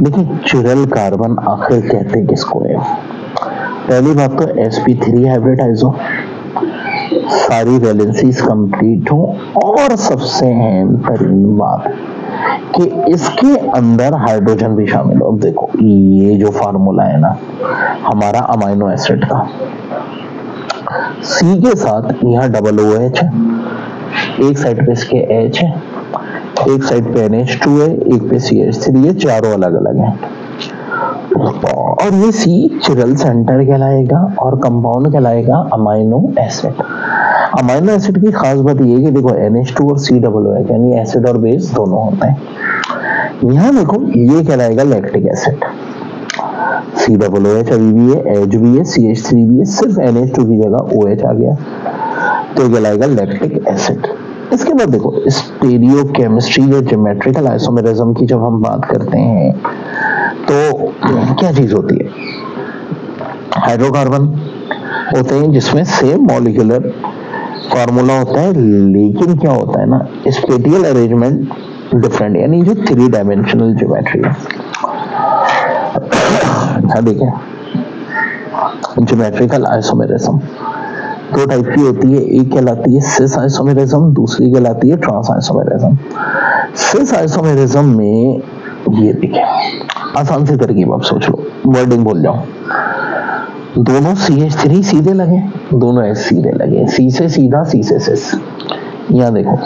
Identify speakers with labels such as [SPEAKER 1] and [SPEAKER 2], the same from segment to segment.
[SPEAKER 1] देखिए chiral carbon आखिर कहते किसको है? पहली बात तो sp3 हाइब्रिड आइसो, सारी वैलेंसीज कंप्लीट हो, और सबसे अहम तरीन बात कि इसके अंदर हाइड्रोजन भी शामिल हो। अब देखो ये जो फार्मूला है ना हमारा अमाइनो एसिड का, C के साथ यहाँ डबल OH है, एक साइड पे इसके H है, एक साइड पे NH2 है, एक पे CH3 है, चारों अलग अलग हैं। और ये C चिरल सेंटर कहलाएगा और कंपाउंड कहलाएगा अमाइनो एसिड। अमाइनो एसिड की खास बात ये है कि देखो NH2 और C डबल OH यानी एसिड और बेस दोनों होते हैं। यहाँ देखो ये कहलाएगा lactic acid, C double OH अभी भी है, H भी है, CH3 भी है, सिर्फ NH2 की जगह OH आ गया तो कहलाएगा लैक्टिक एसिड। इसके बाद देखो स्टीरियोकेमिस्ट्री या ज्योमेट्रिकल आइसोमेरिज्म की जब हम बात करते हैं तो क्या चीज होती है? हाइड्रोकार्बन होते हैं जिसमें सेम मॉलिक्यूलर फार्मूला होता है, लेकिन क्या होता है ना स्पेटियल अरेंजमेंट डिफरेंट, यानी जो 3 डायमेंशनल ज्योमेट्री है। देखिए ज्योमेट्रिकल आइसोमेरिज्म 2 टाइप की होती है, एक कहलाती है सिस आइसोमेरिज्म, दूसरी कहलाती है ट्रांस आइसोमेरिज्म। सिस आइसोमेरिज्म में ये देखिए आसान सी तरकीब, आप सोच लो, वर्डिंग भूल जाओ, दोनों CH3 सीधे लगे, दोनों S सीधे लगे, C से सीधा, C से सिस। यहाँ देखो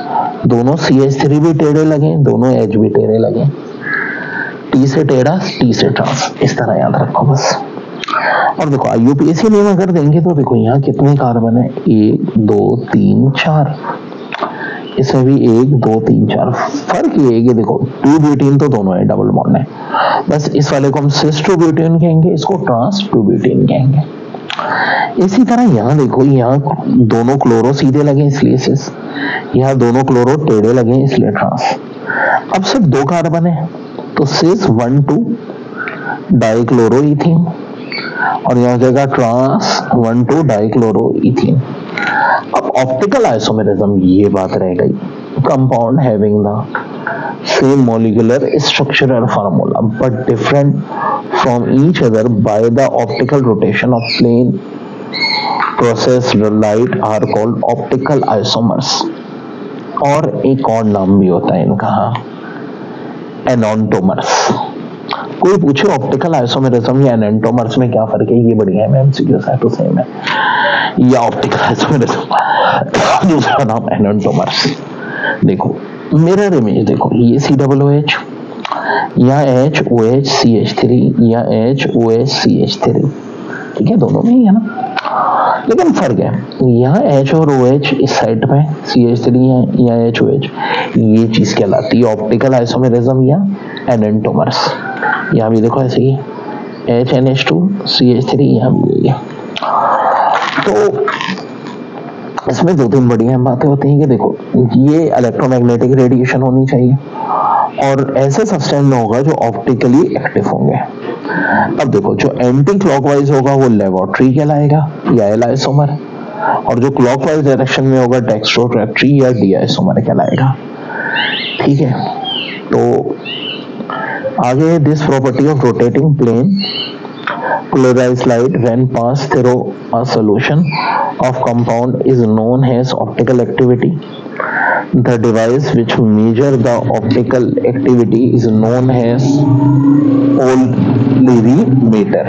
[SPEAKER 1] दोनों CH3 भी टेढ़े लगे, दोनों H भी टेढ़े लगे, T से टेढ़ा, T से ट्रांस, इस तरह याद रखो बस। और देखो IUPAC नियम अगर देंगे तो देखो यहाँ कितने कार्बन है, 1 2 3 4, इसमें भी 1 2 3 4। फर्क ये है कि देखो 2 ब्यूटेन तो दोनों है, डबल बॉन्ड है, बस इस वाले को हम सिस 2 ब्यूटेन कहेंगे, इसको ट्रांस 2 ब्यूटेन कहेंगे। इसी तरह यहाँ देखो, यहाँ दोनों क्लोरो सीधे लगे इसलिए सिस, यहाँ दोनों क्लोरो टेढ़े लगे इसलिए ट्रांस। अब सिर्फ 2 कार्बन है तो सिस 1 2 डाइक्लोरो इथीन, और यहाँ जगह ट्रांस 1 2 डाइक्लोरो इथीन। अब ऑप्टिकल आइसोमेरिज्म ये बात रह गई, compound having the same molecular structural formula but different from each other by the optical rotation of plane process light are called optical isomers. और एक और नाम भी होता है इनका, एनोंटोमर्स। कोई पूछे ऑप्टिकल आइसोमेरिज्म या एनोंटोमर्स में क्या फर्क है, ये बढ़िया है, MCQ है तो सेम है, या ऑप्टिकल आइसोमेरिज्म दूसरा नाम एनोंटोमर्स। देखो मिरर इमेज देखो, ये C डबल OH, या H OH CH3, या H OH CH3, ठीक है दोनों में ही है ना, लेकिन फर्क है यहाँ H और OH इस साइड पे, CH3 है या H OH, ये चीज कहलाती है ऑप्टिकल आइसोमेरिज्म या एनोंटोमर्स। यहाँ भी देखो ऐसे ही H NH2 CH3, यहाँ भी है। तो इसमें 2-3 बढ़िया बातें होती हैं कि देखो ये इलेक्ट्रोमैग्नेटिक रेडिएशन होनी चाहिए और ऐसे सब्सटेंस में होगा जो ऑप्टिकली एक्टिव होंगे। अब देखो जो एंटी क्लॉकवाइज होगा वो लेबोरेटरी कहलाएगा या एल आइसोमर, और जो क्लॉकवाइज डायरेक्शन में होगा डेक्स्ट्रोरेक्टरी या डी आइसोमर कहलाएगा। ठीक है, तो आगे this property of rotating plane polarized light when passed through a solution of compound is known as optical activity. The device which measure the optical activity is known as polarimeter.